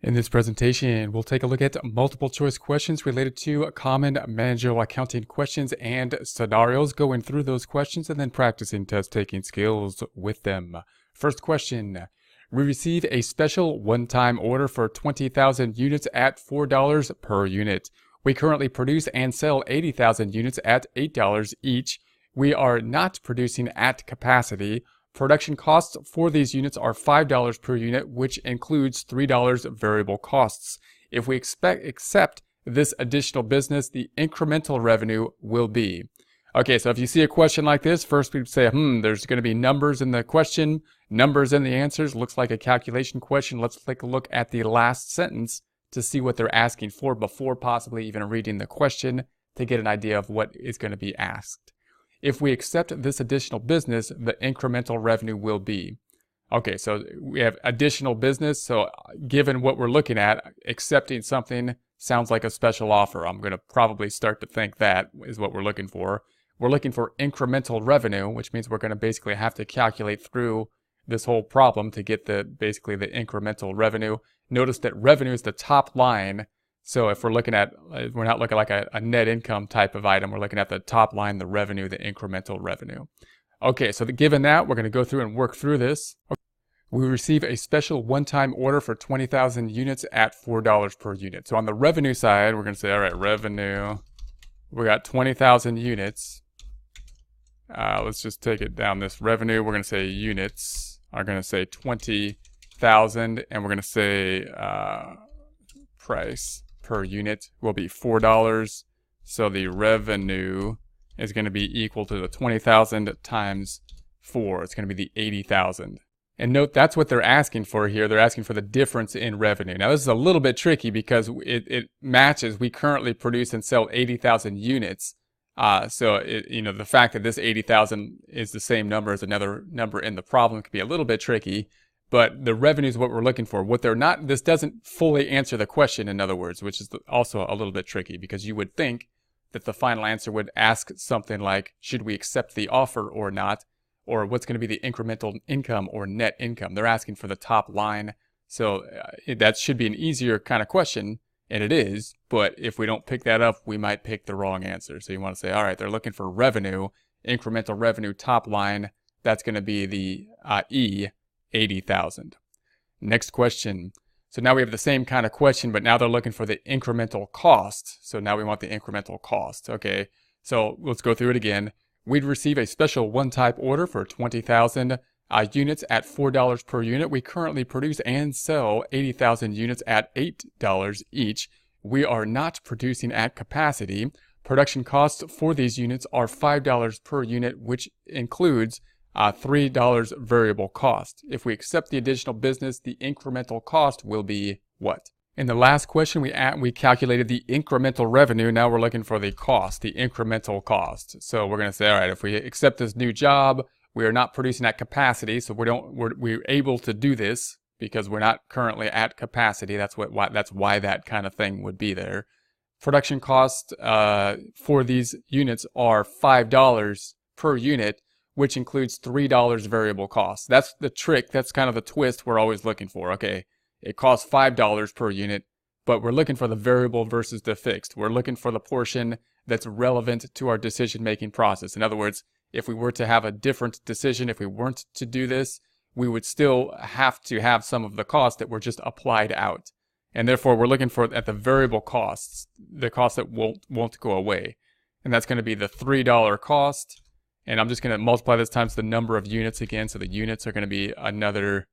In this presentation, we'll take a look at multiple choice questions related to common managerial accounting questions and scenarios, going through those questions and then practicing test-taking skills with them. First question, we receive a special one-time order for 20,000 units at $4 per unit. We currently produce and sell 80,000 units at $8 each. We are not producing at capacity. Production costs for these units are $5 per unit, which includes $3 variable costs. If we accept this additional business, the incremental revenue will be. Okay, so if you see a question like this, first we'd say, there's going to be numbers in the question, numbers in the answers. Looks like a calculation question. Let's take a look at the last sentence to see what they're asking for before possibly even reading the question to get an idea of what is going to be asked. If we accept this additional business, the incremental revenue will be. Okay, so we have additional business. So given what we're looking at, accepting something sounds like a special offer. I'm going to probably start to think that is what we're looking for. We're looking for incremental revenue, which means we're going to basically have to calculate through this whole problem to get basically the incremental revenue. Notice that revenue is the top line. So if we're looking at, we're not looking like a net income type of item. We're looking at the top line, the revenue, the incremental revenue. Okay, so given that, we're going to go through and work through this. We receive a special one-time order for 20,000 units at $4 per unit. So on the revenue side, we're going to say, all right, revenue, we got 20,000 units. Let's just take it down this revenue. We're going to say units are going to say 20,000, and we're going to say price per unit will be $4. So the revenue is going to be equal to the 20,000 times 4. It's going to be the 80,000. And note, that's what they're asking for here. They're asking for the difference in revenue. Now, this is a little bit tricky because it matches. We currently produce and sell 80,000 units. So the fact that this 80,000 is the same number as another number in the problem can be a little bit tricky. But the revenue is what we're looking for. What they're not, this doesn't fully answer the question, in other words, which is also a little bit tricky because you would think that the final answer would ask something like, should we accept the offer or not? Or what's going to be the incremental income or net income? They're asking for the top line. So that should be an easier kind of question, and it is. But if we don't pick that up, we might pick the wrong answer. So you want to say, all right, they're looking for revenue, incremental revenue, top line. That's going to be the E. 80,000. Next question. So now we have the same kind of question, but now they're looking for the incremental cost. So now we want the incremental cost. Okay, so let's go through it again. We'd receive a special one-type order for 20,000 units at $4 per unit. We currently produce and sell 80,000 units at $8 each. We are not producing at capacity. Production costs for these units are $5 per unit, which includes $3 variable cost. If we accept the additional business, the incremental cost will be what? In the last question, we calculated the incremental revenue. Now we're looking for the cost, the incremental cost. So we're going to say, all right, if we accept this new job, we are not producing at capacity, so we're able to do this because we're not currently at capacity. That's why that kind of thing would be there. Production costs for these units are $5 per unit, which includes $3 variable costs. That's the trick. That's kind of the twist we're always looking for. Okay, it costs $5 per unit, but we're looking for the variable versus the fixed. We're looking for the portion that's relevant to our decision-making process. In other words, if we were to have a different decision, if we weren't to do this, we would still have to have some of the costs that were just applied out. And therefore, we're looking for at the variable costs, the costs that won't go away. And that's going to be the $3 cost. And I'm just going to multiply this times the number of units again. So the units are going to be another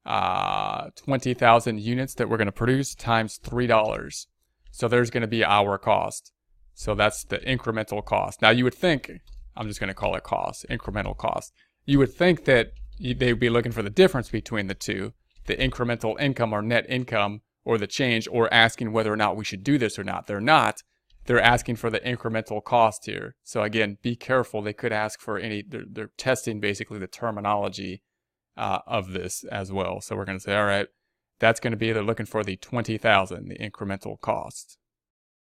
20,000 units that we're going to produce times $3. So there's going to be our cost. So that's the incremental cost. Now you would think, I'm just going to call it cost, incremental cost. You would think that they would be looking for the difference between the two, the incremental income or net income or the change, or asking whether or not we should do this or not. They're not. They're asking for the incremental cost here. So again, be careful. They could ask for they're testing basically the terminology of this as well. So we're going to say, all right, that's going to be, they're looking for the 20,000, the incremental cost.